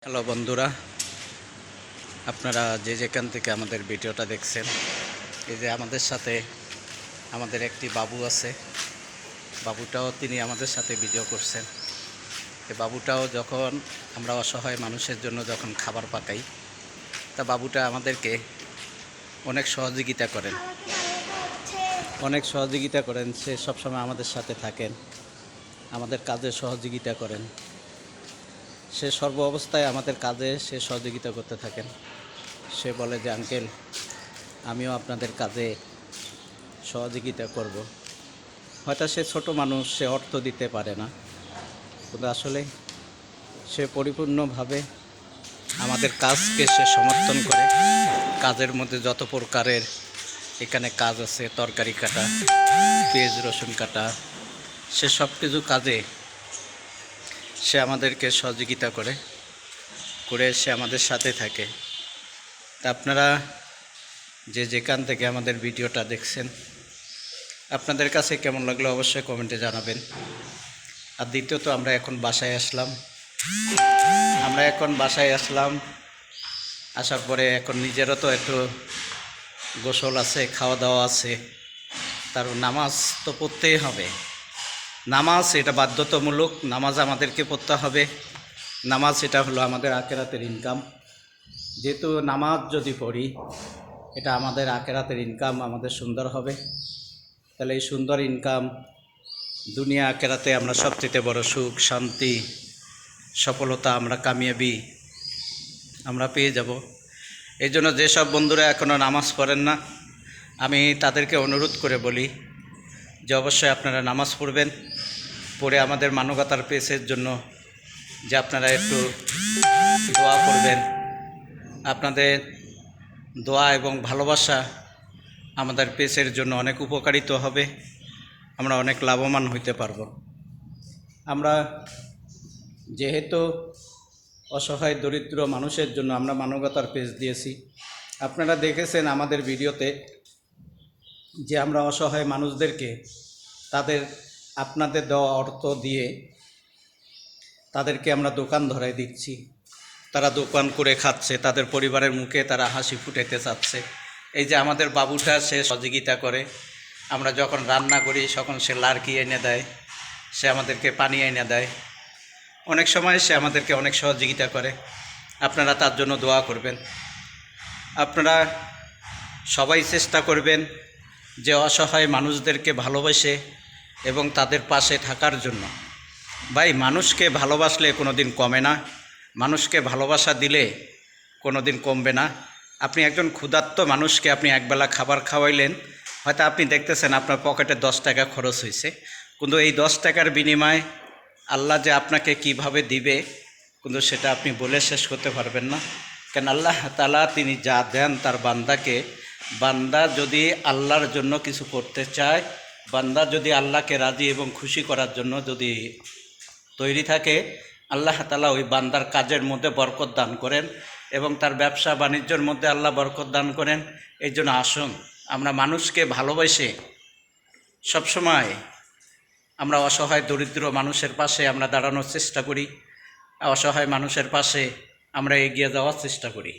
Hello বন্ধুরা, আপনারা যে যেখান থেকে আমাদের ভিডিওটা দেখছেন, এই যে আমাদের সাথে আমাদের একটি বাবু আছে। বাবুটাও তিনি আমাদের সাথে ভিডিও করছেন। এই বাবুটাও যখন আমরা অসহায় মানুষের জন্য যখন খাবার পাকাই, তা বাবুটা আমাদেরকে অনেক সহযোগিতা করেন। সে সবসময় আমাদের সাথে থাকেন, আমাদের কাজে সহযোগিতা করেন। সে সর্ব অবস্থায় আমাদের কাজে সে সহযোগিতা করতে থাকেন। সে বলে যে, আঙ্কেল, আমিও আপনাদের কাজে সহযোগিতা করব। হয়তো সে ছোট মানুষ, সে অর্থ দিতে পারে না, কিন্তু আসলে সে পরিপূর্ণভাবে আমাদের কাজকে সে সমর্থন করে। কাজের মধ্যে যত প্রকারের এখানে কাজ আছে, তরকারি কাটা, পেঁয়াজ রসুন কাটা, সে সব কিছু কাজে সে আমাদেরকে সহযোগিতা করে সে আমাদের সাথে থাকে। তা আপনারা যে যেখান থেকে আমাদের ভিডিওটা দেখছেন, আপনাদের কাছে কেমন লাগলো অবশ্যই কমেন্টে জানাবেন। আর দ্বিতীয়ত, আমরা এখন বাসায় আসলাম। আসার পরে এখন নিজেরও তো একটু গোসল আছে, খাওয়া দাওয়া আছে, তার নামাজ তো পড়তেই হবে। নামাজ এটা বাধ্যতামূলক, নামাজ আমাদেরকে পড়তে হবে। নামাজ এটা হলো আমাদের আখিরাতের ইনকাম। যেহেতু নামাজ যদি পড়ি, এটা আমাদের আখিরাতের ইনকাম, আমাদের সুন্দর হবে। তাহলে এই সুন্দর ইনকাম দুনিয়া আখিরাতে আমরা সবচেয়ে বড় সুখ, শান্তি, সফলতা, আমরা কামিয়াবি আমরা পেয়ে যাব। এই জন্য যেসব বন্ধুরা এখনও নামাজ পড়েন না, আমি তাদেরকে অনুরোধ করে বলি যে অবশ্যই আপনারা নামাজ পড়বেন। পড়ে আমাদের মানবতার পেজের জন্য যে আপনারা একটু দোয়া করবেন। আপনাদের দোয়া এবং ভালোবাসা আমাদের পেজের জন্য অনেক উপকারিত হবে, আমরা অনেক লাভবান হইতে পারব। আমরা যেহেতু অসহায় দরিদ্র মানুষের জন্য আমরা মানবতার পেজ দিয়েছি, আপনারা দেখেছেন আমাদের ভিডিওতে যে আমরা অসহায় মানুষদেরকে আপনাদের দেওয়া অর্থ দিয়ে তাদেরকে আমরা দোকান ধরাই দিচ্ছি। তারা দোকান করে খাচ্ছে, তাদের পরিবারের মুখে তারা হাসি ফুটাইতে চাচ্ছে। এই যে আমাদের বাবুটা, সে সহযোগিতা করে। আমরা যখন রান্না করি তখন সে লাড়কি এনে দেয়, সে আমাদেরকে পানি এনে দেয়। অনেক সময় সে আমাদেরকে অনেক সহযোগিতা করে। আপনারা তার জন্য দোয়া করবেন। আপনারা সবাই চেষ্টা করবেন যে অসহায় মানুষদেরকে ভালোবেসে এবং তাদের পাশে থাকার জন্য। ভাই, মানুষকে ভালোবাসলে কোনো দিন কমে না, মানুষকে ভালোবাসা দিলে কোনো দিন কমবে না। আপনি একজন ক্ষুধার্ত মানুষকে আপনি একবেলা খাবার খাওয়াইলেন, হয়তো আপনি দেখতেছেন আপনার পকেটে 10 টাকা খরচ হয়েছে, কিন্তু এই 10 টাকার বিনিময়ে আল্লাহ যে আপনাকে কিভাবে দিবে, কিন্তু সেটা আপনি বলে শেষ করতে পারবেন না। কেন আল্লাহ তাআলা তিনি যা দেন তার বান্দাকে, বান্দা যদি আল্লাহর জন্য কিছু করতে চায়, বান্দা যদি আল্লাহকে রাজি এবং খুশি করার জন্য যদি তৈরি থাকে, আল্লাহ তাআলা ওই বান্দার কাজের মধ্যে বরকত দান করেন এবং তার ব্যবসা বাণিজ্যের মধ্যে আল্লাহ বরকত দান করেন। এই জন্য আসুন আমরা মানুষকে ভালোবেসে সবসময় আমরা অসহায় দরিদ্র মানুষের পাশে আমরা দাঁড়ানোর চেষ্টা করি, অসহায় মানুষের পাশে আমরা এগিয়ে যাওয়ার চেষ্টা করি।